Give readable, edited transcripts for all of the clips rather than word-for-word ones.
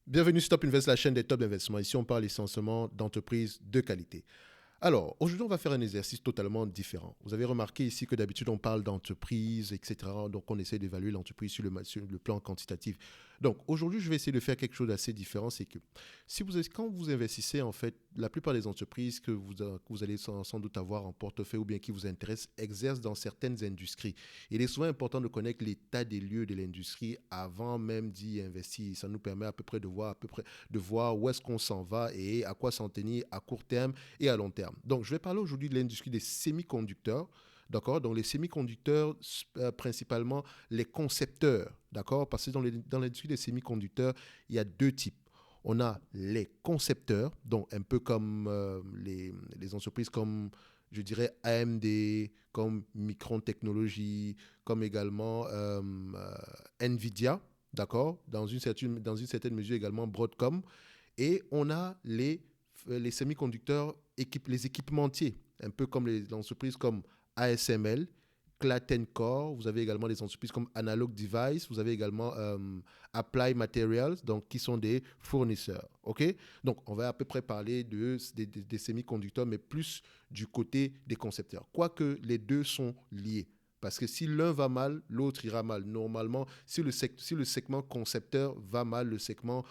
Bienvenue sur Top Invest, la chaîne des top d'investissement. Ici, on parle essentiellement d'entreprises de qualité. Alors, aujourd'hui, on va faire un exercice totalement différent. Vous avez remarqué ici que d'habitude, on parle d'entreprise, etc. Donc, on essaie d'évaluer l'entreprise sur le plan quantitatif. Donc, aujourd'hui, je vais essayer de faire quelque chose d'assez différent. C'est que quand vous investissez, en fait, la plupart des entreprises que vous allez sans doute avoir en portefeuille ou bien qui vous intéressent exercent dans certaines industries. Il est souvent important de connaître l'état des lieux de l'industrie avant même d'y investir. Ça nous permet de voir où est-ce qu'on s'en va et à quoi s'en tenir à court terme et à long terme. Donc, je vais parler aujourd'hui de l'industrie des semi-conducteurs. D'accord. Donc, les semi-conducteurs, principalement les concepteurs. D'accord. Parce que dans l'industrie des semi-conducteurs, il y a deux types. On a les concepteurs, donc un peu comme les entreprises comme, je dirais, AMD, comme Micron Technology, comme également Nvidia, d'accord, dans une certaine mesure également Broadcom. Et on a les semi-conducteurs, les équipementiers, un peu comme les entreprises comme ASML, Clattencore, vous avez également des entreprises comme Analog Device, vous avez également Apply Materials, donc qui sont des fournisseurs. Ok. Donc, on va à peu près parler des semi-conducteurs, mais plus du côté des concepteurs. Quoique les deux sont liés. Parce que si l'un va mal, l'autre ira mal. Normalement, si le segment concepteur va mal, le segment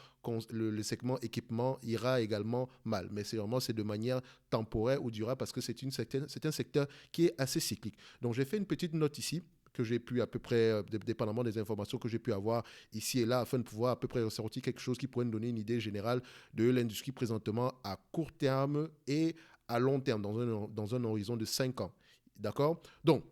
équipement ira également mal. Mais c'est de manière temporaire ou durable parce que c'est un secteur qui est assez cyclique. Donc, j'ai fait une petite note ici que j'ai pu à peu près, dépendamment des informations que j'ai pu avoir ici et là, afin de pouvoir à peu près ressortir quelque chose qui pourrait nous donner une idée générale de l'industrie présentement à court terme et à long terme, dans un horizon de 5 ans. D'accord. Donc,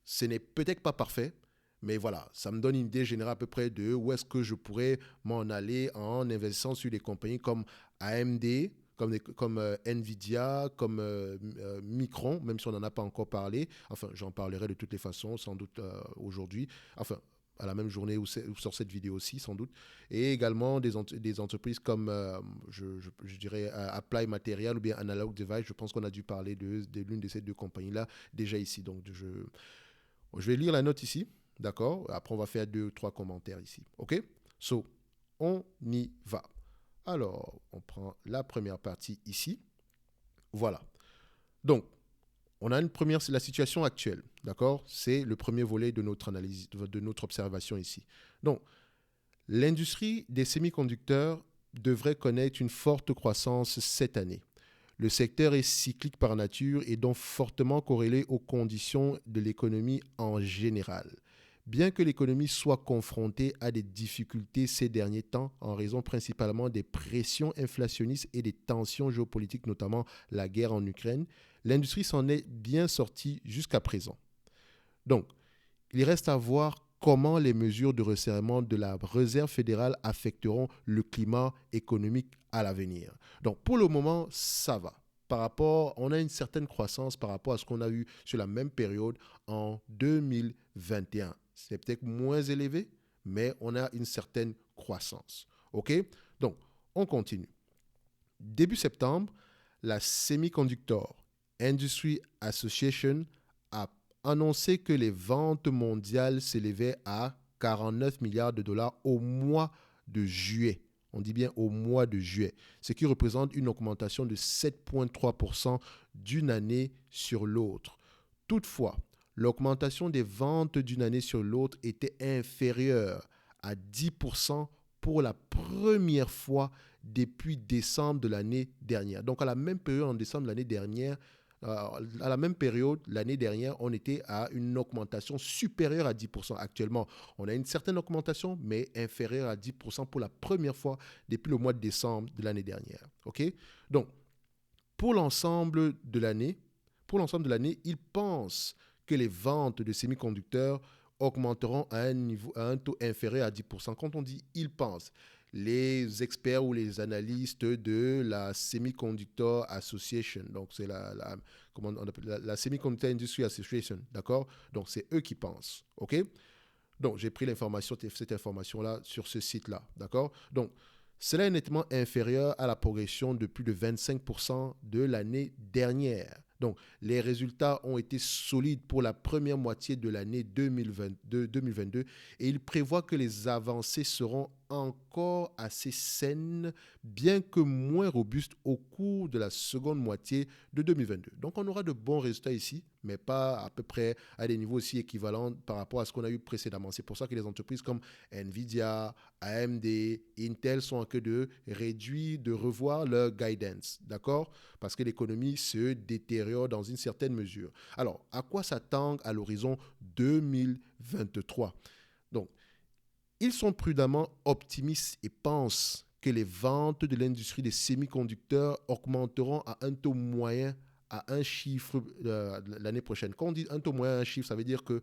ce n'est peut-être pas parfait, mais voilà, ça me donne une idée générale à peu près de où est-ce que je pourrais m'en aller en investissant sur des compagnies comme AMD, comme Nvidia, comme Micron, même si on n'en a pas encore parlé. Enfin, j'en parlerai de toutes les façons, sans doute aujourd'hui. Enfin, à la même journée où sort cette vidéo aussi, sans doute. Et également des entreprises comme, je dirais, Apply Material ou bien Analog Device. Je pense qu'on a dû parler de l'une de ces deux compagnies-là déjà ici. Donc, je vais lire la note ici, d'accord. Après, on va faire 2 ou 3 commentaires ici, ok. So, on y va. Alors, on prend la première partie ici. Voilà. Donc, on a c'est la situation actuelle, d'accord. C'est le premier volet de notre analyse, de notre observation ici. Donc, l'industrie des semi-conducteurs devrait connaître une forte croissance cette année. Le secteur est cyclique par nature et donc fortement corrélé aux conditions de l'économie en général. Bien que l'économie soit confrontée à des difficultés ces derniers temps en raison principalement des pressions inflationnistes et des tensions géopolitiques, notamment la guerre en Ukraine, l'industrie s'en est bien sortie jusqu'à présent. Donc, il reste à voir comment les mesures de resserrement de la Réserve fédérale affecteront le climat économique à l'avenir. Donc pour le moment, ça va. On a une certaine croissance par rapport à ce qu'on a eu sur la même période en 2021. C'est peut-être moins élevé, mais on a une certaine croissance. OK? Donc, on continue. Début septembre, la Semiconductor Industry Association a annoncé que les ventes mondiales s'élevaient à 49 milliards de dollars au mois de juillet. On dit bien au mois de juillet, ce qui représente une augmentation de 7,3% d'une année sur l'autre. Toutefois, l'augmentation des ventes d'une année sur l'autre était inférieure à 10% pour la première fois depuis décembre de l'année dernière. Donc à la même période, en décembre de l'année dernière, à la même période, l'année dernière, on était à une augmentation supérieure à 10%. Actuellement, on a une certaine augmentation, mais inférieure à 10% pour la première fois depuis le mois de décembre de l'année dernière. OK? Donc, pour l'ensemble de l'année, ils pensent que les ventes de semi-conducteurs augmenteront à un taux inférieur à 10%. Quand on dit ils pensent, les experts ou les analystes de la Semiconductor Association, donc c'est comment on appelle, la Semiconductor Industry Association, d'accord. Donc c'est eux qui pensent, ok. Donc j'ai pris cette information-là sur ce site-là, d'accord. Donc cela est nettement inférieur à la progression de plus de 25% de l'année dernière. Donc, les résultats ont été solides pour la première moitié de l'année 2022 et il prévoit que les avancées seront encore assez saine, bien que moins robuste au cours de la seconde moitié de 2022. Donc on aura de bons résultats ici, mais pas à peu près à des niveaux aussi équivalents par rapport à ce qu'on a eu précédemment. C'est pour ça que les entreprises comme Nvidia, AMD, Intel sont en queue de réduire, de revoir leur guidance, d'accord? Parce que l'économie se détériore dans une certaine mesure. Alors, à quoi s'attendre à l'horizon 2023? Donc, ils sont prudemment optimistes et pensent que les ventes de l'industrie des semi-conducteurs augmenteront à un taux moyen à un chiffre l'année prochaine. Quand on dit un taux moyen à un chiffre, ça veut dire qu'il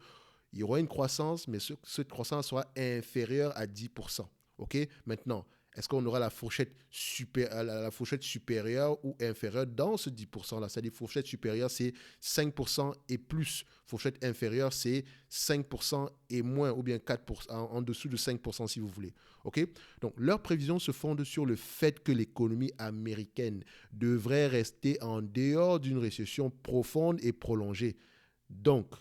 y aura une croissance, mais cette croissance sera inférieure à 10%. OK? Maintenant, est-ce qu'on aura la fourchette supérieure ou inférieure dans ce 10%-là? C'est-à-dire fourchette supérieure, c'est 5% et plus. Fourchette inférieure, c'est 5% et moins, ou bien 4%, en dessous de 5% si vous voulez. OK? Donc, leurs prévisions se fondent sur le fait que l'économie américaine devrait rester en dehors d'une récession profonde et prolongée. Donc,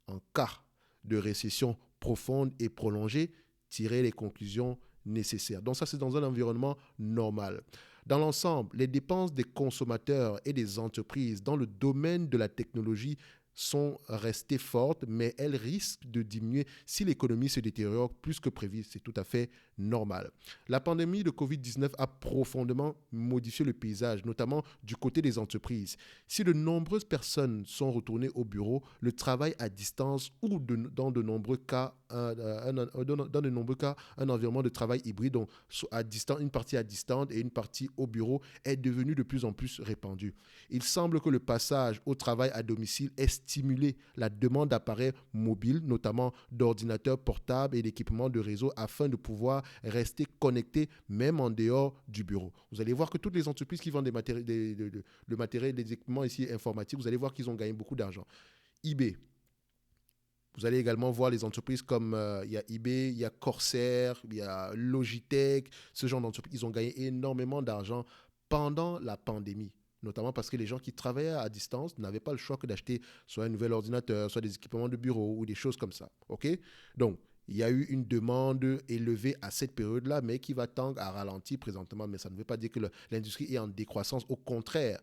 en cas de récession profonde et prolongée, tirer les conclusions nécessaires. Donc ça, c'est dans un environnement normal. Dans l'ensemble, les dépenses des consommateurs et des entreprises dans le domaine de la technologie sont restées fortes, mais elles risquent de diminuer si l'économie se détériore plus que prévu. C'est tout à fait normal. La pandémie de Covid-19 a profondément modifié le paysage, notamment du côté des entreprises. Si de nombreuses personnes sont retournées au bureau, le travail à distance ou dans de nombreux cas, un environnement de travail hybride, donc à distance, une partie à distance et une partie au bureau, est devenu de plus en plus répandu. Il semble que le passage au travail à domicile ait stimulé la demande d'appareils mobiles, notamment d'ordinateurs portables et d'équipements de réseau, afin de pouvoir rester connectés même en dehors du bureau. Vous allez voir que toutes les entreprises qui vendent le matériel, des équipements ici informatiques, vous allez voir qu'ils ont gagné beaucoup d'argent. eBay. Vous allez également voir les entreprises comme il y a eBay, il y a Corsair, il y a Logitech, ce genre d'entreprises. Ils ont gagné énormément d'argent pendant la pandémie, notamment parce que les gens qui travaillaient à distance n'avaient pas le choix que d'acheter soit un nouvel ordinateur, soit des équipements de bureau ou des choses comme ça. OK? Donc, il y a eu une demande élevée à cette période-là, mais qui va tendre à ralentir présentement. Mais ça ne veut pas dire que l'industrie est en décroissance. Au contraire,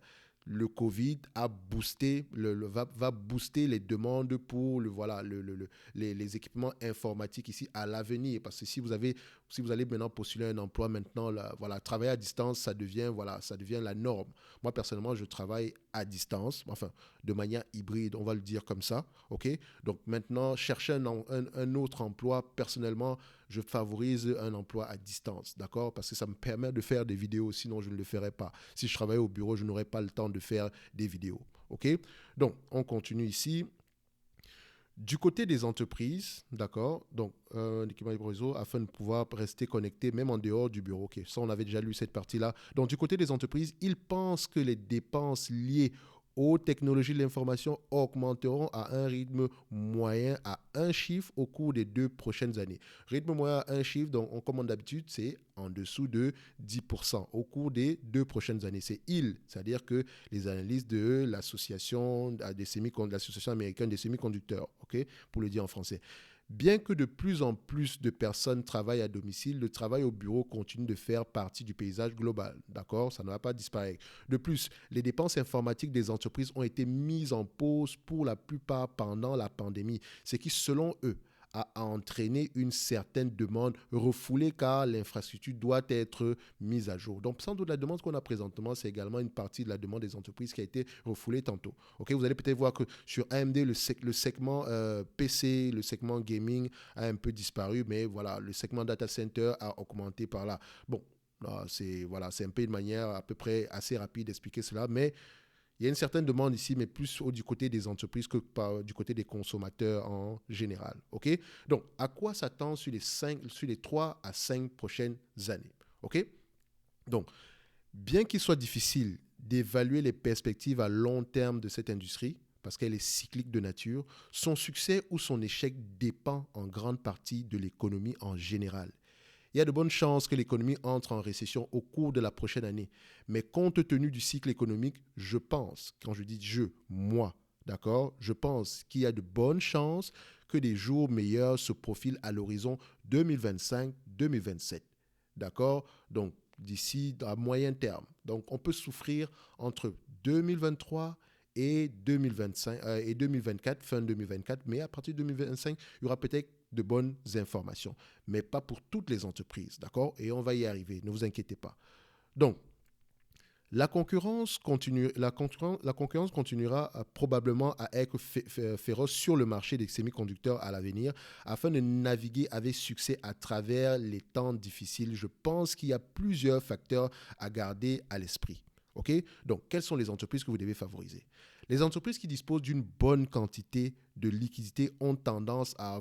le Covid a boosté, va booster les demandes pour les équipements informatiques ici à l'avenir. Parce que si vous allez maintenant postuler un emploi maintenant, travailler à distance, ça devient la norme. Moi, personnellement, je travaille à distance, enfin, de manière hybride, on va le dire comme ça. OK? Donc maintenant, chercher un autre emploi, personnellement, je favorise un emploi à distance, d'accord? Parce que ça me permet de faire des vidéos, sinon je ne le ferais pas. Si je travaillais au bureau, je n'aurais pas le temps de faire des vidéos, ok? Donc, on continue ici. Du côté des entreprises, d'accord, donc l'équipement du réseau afin de pouvoir rester connecté même en dehors du bureau. Ok, ça on avait déjà lu cette partie-là. Donc du côté des entreprises, ils pensent que les dépenses liées aux technologies de l'information augmenteront à un rythme moyen à un chiffre au cours des 2 prochaines années. Rythme moyen à un chiffre, donc on commande d'habitude, c'est en dessous de 10% au cours des 2 prochaines années. C'est-à-dire que les analystes de l'association américaine des semi-conducteurs, ok, pour le dire en français. Bien que de plus en plus de personnes travaillent à domicile, le travail au bureau continue de faire partie du paysage global. D'accord? Ça ne va pas disparaître. De plus, les dépenses informatiques des entreprises ont été mises en pause pour la plupart pendant la pandémie, ce qui, selon eux, a entraîné une certaine demande refoulée car l'infrastructure doit être mise à jour. Donc, sans doute, la demande qu'on a présentement, c'est également une partie de la demande des entreprises qui a été refoulée tantôt. Ok, vous allez peut-être voir que sur AMD, le segment PC, le segment gaming a un peu disparu, mais voilà, le segment data center a augmenté par là. Bon, c'est un peu une manière à peu près assez rapide d'expliquer cela, mais il y a une certaine demande ici, mais plus du côté des entreprises que du côté des consommateurs en général. OK? Donc, à quoi s'attend sur les 3 à 5 prochaines années? OK? Donc, bien qu'il soit difficile d'évaluer les perspectives à long terme de cette industrie, parce qu'elle est cyclique de nature, son succès ou son échec dépend en grande partie de l'économie en général. Il y a de bonnes chances que l'économie entre en récession au cours de la prochaine année. Mais compte tenu du cycle économique, je pense, quand je dis moi, d'accord, je pense qu'il y a de bonnes chances que des jours meilleurs se profilent à l'horizon 2025-2027. d'accord? Donc, d'ici à moyen terme. Donc, on peut souffrir entre 2023 et 2025 et 2024, fin 2024, mais à partir de 2025, il y aura peut-être de bonnes informations, mais pas pour toutes les entreprises, d'accord? Et on va y arriver, ne vous inquiétez pas. Donc, la concurrence continuera probablement à être féroce sur le marché des semi-conducteurs à l'avenir afin de naviguer avec succès à travers les temps difficiles. Je pense qu'il y a plusieurs facteurs à garder à l'esprit. OK? Donc, quelles sont les entreprises que vous devez favoriser? Les entreprises qui disposent d'une bonne quantité de liquidités ont tendance à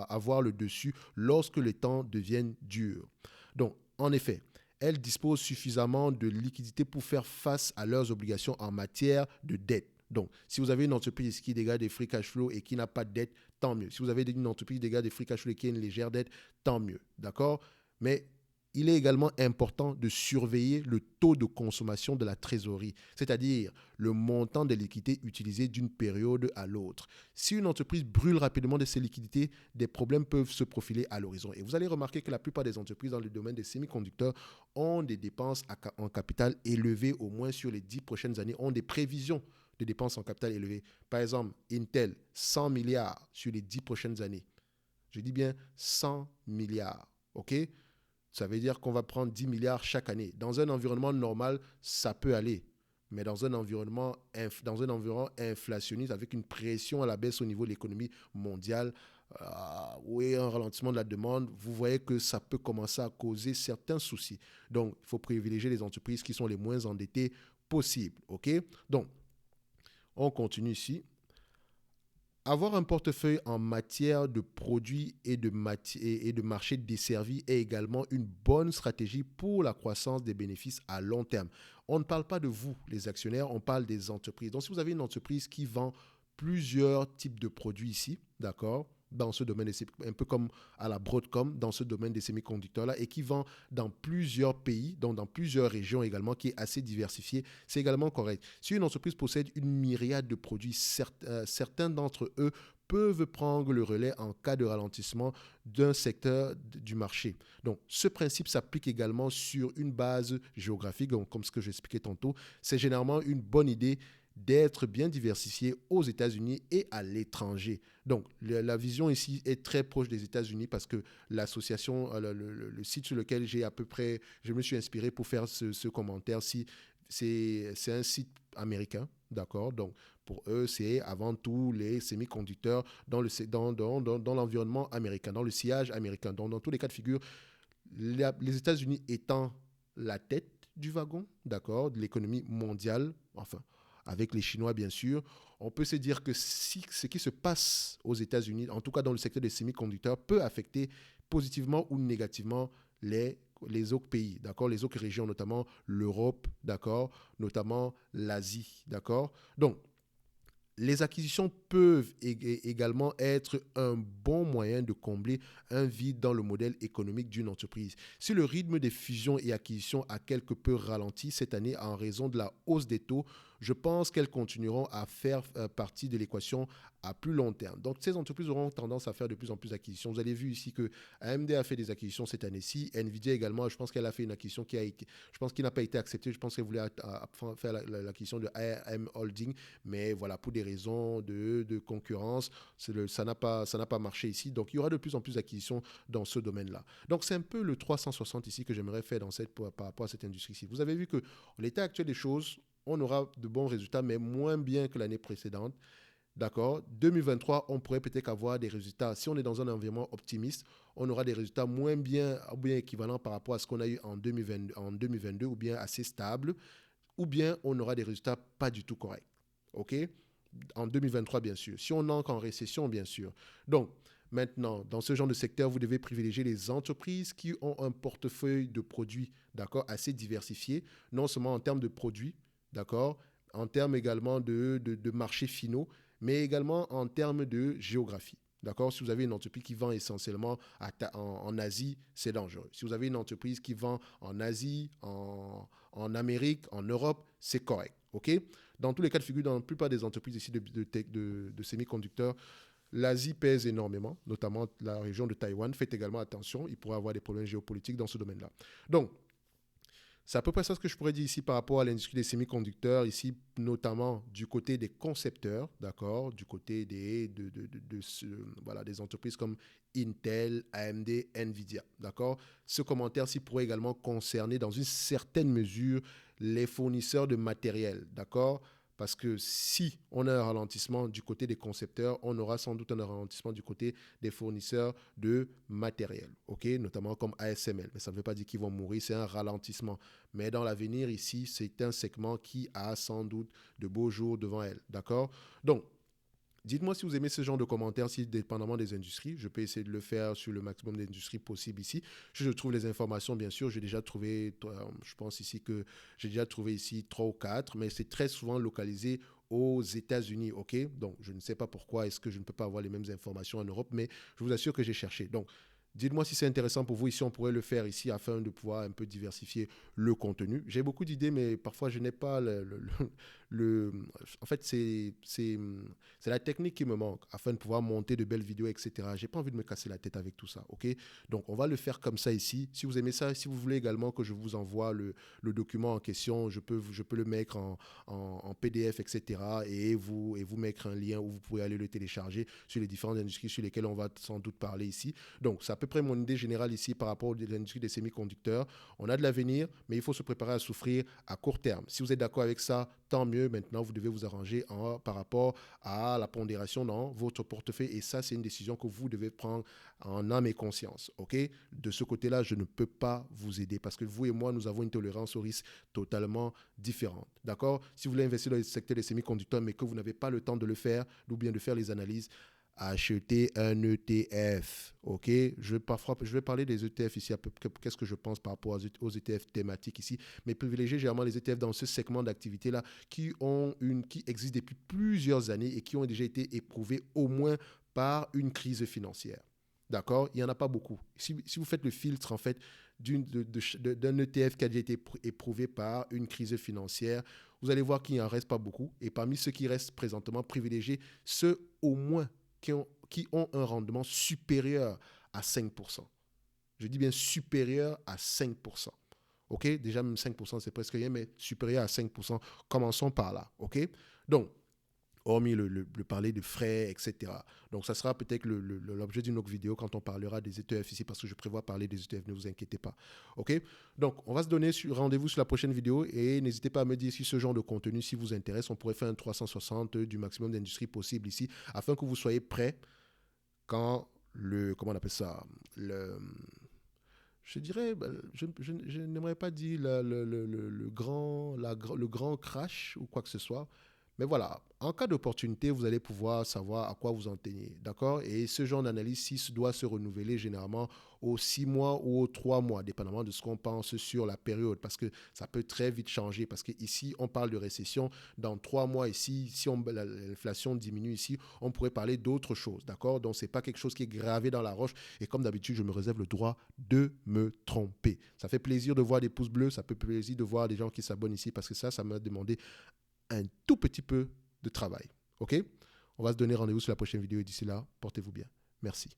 avoir le dessus lorsque les temps deviennent durs. Donc, en effet, elles disposent suffisamment de liquidités pour faire face à leurs obligations en matière de dette. Donc, si vous avez une entreprise qui dégage des free cash flow et qui n'a pas de dette, tant mieux. Si vous avez une entreprise qui dégage des free cash flow et qui a une légère dette, tant mieux. D'accord? Mais il est également important de surveiller le taux de consommation de la trésorerie, c'est-à-dire le montant des liquidités utilisées d'une période à l'autre. Si une entreprise brûle rapidement de ses liquidités, des problèmes peuvent se profiler à l'horizon. Et vous allez remarquer que la plupart des entreprises dans le domaine des semi-conducteurs ont des dépenses en capital élevées, au moins sur les 10 prochaines années, ont des prévisions de dépenses en capital élevées. Par exemple, Intel, 100 milliards sur les 10 prochaines années. Je dis bien 100 milliards, ok? Ça veut dire qu'on va prendre 10 milliards chaque année. Dans un environnement normal, ça peut aller. Mais dans un environnement inflationniste, avec une pression à la baisse au niveau de l'économie mondiale, oui, un ralentissement de la demande, vous voyez que ça peut commencer à causer certains soucis. Donc, il faut privilégier les entreprises qui sont les moins endettées possibles. OK? Donc, on continue ici. Avoir un portefeuille en matière de produits et de marchés desservis est également une bonne stratégie pour la croissance des bénéfices à long terme. On ne parle pas de vous, les actionnaires, on parle des entreprises. Donc, si vous avez une entreprise qui vend plusieurs types de produits ici, d'accord, dans ce domaine, un peu comme à la Broadcom, dans ce domaine des semi-conducteurs-là, et qui vend dans plusieurs pays, donc dans plusieurs régions également, qui est assez diversifié, c'est également correct. Si une entreprise possède une myriade de produits, certains d'entre eux peuvent prendre le relais en cas de ralentissement d'un secteur du marché. Donc, ce principe s'applique également sur une base géographique, donc, comme ce que j'expliquais tantôt. C'est généralement une bonne idée d'être bien diversifié aux États-Unis et à l'étranger. Donc, la vision ici est très proche des États-Unis parce que l'association, le site sur lequel j'ai à peu près, je me suis inspiré pour faire ce commentaire-ci, c'est un site américain, d'accord? Donc, pour eux, c'est avant tout les semi-conducteurs dans l'environnement américain, dans le sillage américain. Donc, dans tous les cas de figure, les États-Unis étant la tête du wagon, d'accord, de l'économie mondiale, enfin, avec les Chinois, bien sûr, on peut se dire que si ce qui se passe aux États-Unis, en tout cas dans le secteur des semi-conducteurs, peut affecter positivement ou négativement les autres pays, d'accord, les autres régions, notamment l'Europe, d'accord, notamment l'Asie, d'accord. Donc, les acquisitions peuvent également être un bon moyen de combler un vide dans le modèle économique d'une entreprise. Si le rythme des fusions et acquisitions a quelque peu ralenti cette année en raison de la hausse des taux, je pense qu'elles continueront à faire partie de l'équation à plus long terme. Donc, ces entreprises auront tendance à faire de plus en plus d'acquisitions. Vous avez vu ici que AMD a fait des acquisitions cette année-ci. Nvidia également, je pense qu'elle a fait une acquisition qui n'a pas été acceptée. Je pense qu'elle voulait faire l'acquisition de AM Holding, mais voilà, pour des raisons de concurrence, ça n'a pas marché ici. Donc, il y aura de plus en plus d'acquisitions dans ce domaine-là. Donc, c'est un peu le 360 ici que j'aimerais faire par rapport à cette industrie-ci. Vous avez vu que l'état actuel des choses, on aura de bons résultats, mais moins bien que l'année précédente. D'accord? 2023, on pourrait peut-être avoir des résultats. Si on est dans un environnement optimiste, on aura des résultats moins bien équivalents par rapport à ce qu'on a eu en 2022 ou bien assez stables, ou bien on aura des résultats pas du tout corrects. OK? En 2023, bien sûr. Si on entre en récession, bien sûr. Donc, maintenant, dans ce genre de secteur, vous devez privilégier les entreprises qui ont un portefeuille de produits, d'accord, assez diversifié, non seulement en termes de produits, d'accord, en termes également de marchés finaux, mais également en termes de géographie. D'accord? Si vous avez une entreprise qui vend essentiellement en Asie, c'est dangereux. Si vous avez une entreprise qui vend en Asie, en Amérique, en Europe, c'est correct. OK? Dans tous les cas de figure, dans la plupart des entreprises ici de semi-conducteurs, L'Asie pèse énormément, notamment la région de Taïwan. Faites également attention, il pourrait y avoir des problèmes géopolitiques dans ce domaine-là. Donc, c'est à peu près ça ce que je pourrais dire ici par rapport à l'industrie des semi-conducteurs, ici notamment du côté des concepteurs, d'accord, du côté voilà, des entreprises comme Intel, AMD, Nvidia, d'accord. Ce commentaire-ci pourrait également concerner dans une certaine mesure les fournisseurs de matériel, d'accord. Parce que si on a un ralentissement du côté des concepteurs, on aura sans doute un ralentissement du côté des fournisseurs de matériel, ok, notamment comme ASML. Mais ça ne veut pas dire qu'ils vont mourir, c'est un ralentissement. Mais dans l'avenir, ici, c'est un segment qui a sans doute de beaux jours devant elle, d'accord. Donc, dites-moi si vous aimez ce genre de commentaires, si dépendamment des industries, je peux essayer de le faire sur le maximum d'industries possible ici. Je trouve les informations, bien sûr, j'ai déjà trouvé, je pense ici que j'ai déjà trouvé ici 3 ou 4, mais c'est très souvent localisé aux États-Unis, ok. Donc, je ne sais pas pourquoi est-ce que je ne peux pas avoir les mêmes informations en Europe, mais je vous assure que j'ai cherché. Donc, dites-moi si c'est intéressant pour vous. Ici, on pourrait le faire ici afin de pouvoir un peu diversifier le contenu. J'ai beaucoup d'idées, mais parfois, je n'ai pas en fait, c'est la technique qui me manque afin de pouvoir monter de belles vidéos, etc. J'ai pas envie de me casser la tête avec tout ça, ok? Donc, on va le faire comme ça ici. Si vous aimez ça, si vous voulez également que je vous envoie le document en question, je peux le mettre en PDF, etc. Et vous mettre un lien où vous pouvez aller le télécharger sur les différentes industries sur lesquelles on va sans doute parler ici. Donc, c'est à peu près mon idée générale ici par rapport à l'industrie des semi-conducteurs. On a de l'avenir, mais il faut se préparer à souffrir à court terme. Si vous êtes d'accord avec ça, tant mieux. Maintenant, vous devez vous arranger par rapport à la pondération dans votre portefeuille. Et ça, c'est une décision que vous devez prendre en âme et conscience. OK? De ce côté-là, je ne peux pas vous aider parce que vous et moi, nous avons une tolérance au risque totalement différente. D'accord? Si vous voulez investir dans le secteur des semi-conducteurs, mais que vous n'avez pas le temps de le faire, ou bien de faire les analyses, acheter un ETF, ok? Je vais parler des ETF ici, qu'est-ce que je pense par rapport aux ETF thématiques ici, mais privilégier généralement les ETF dans ce segment d'activité-là qui existent depuis plusieurs années et qui ont déjà été éprouvés au moins par une crise financière. D'accord? Il n'y en a pas beaucoup. Si vous faites le filtre, en fait, d'un ETF qui a déjà été éprouvé par une crise financière, vous allez voir qu'il n'en reste pas beaucoup. Et parmi ceux qui restent présentement, privilégiés ceux au moins qui ont un rendement supérieur à 5%. Je dis bien supérieur à 5%. OK? Déjà, même 5%, c'est presque rien, mais supérieur à 5%. Commençons par là. OK? Donc, hormis le parler de frais, etc. Donc, ça sera peut-être l'objet d'une autre vidéo quand on parlera des ETF ici, parce que je prévois parler des ETF, ne vous inquiétez pas. OK? Donc, on va se donner rendez-vous sur la prochaine vidéo et n'hésitez pas à me dire si ce genre de contenu, si vous intéresse, on pourrait faire un 360 du maximum d'industries possible ici, afin que vous soyez prêts quand comment on appelle ça, je dirais, je n'aimerais pas dire le grand crash ou quoi que ce soit. Mais voilà, en cas d'opportunité, vous allez pouvoir savoir à quoi vous en tenez. D'accord? Et ce genre d'analyse doit se renouveler généralement aux 6 mois ou aux 3 mois, dépendamment de ce qu'on pense sur la période. Parce que ça peut très vite changer. Parce qu'ici, on parle de récession. Dans 3 mois, ici, si l'inflation diminue ici, on pourrait parler d'autre chose. D'accord? Donc, ce n'est pas quelque chose qui est gravé dans la roche. Et comme d'habitude, je me réserve le droit de me tromper. Ça fait plaisir de voir des pouces bleus. Ça fait plaisir de voir des gens qui s'abonnent ici parce que ça m'a demandé un tout petit peu de travail. OK? On va se donner rendez-vous sur la prochaine vidéo et d'ici là, portez-vous bien. Merci.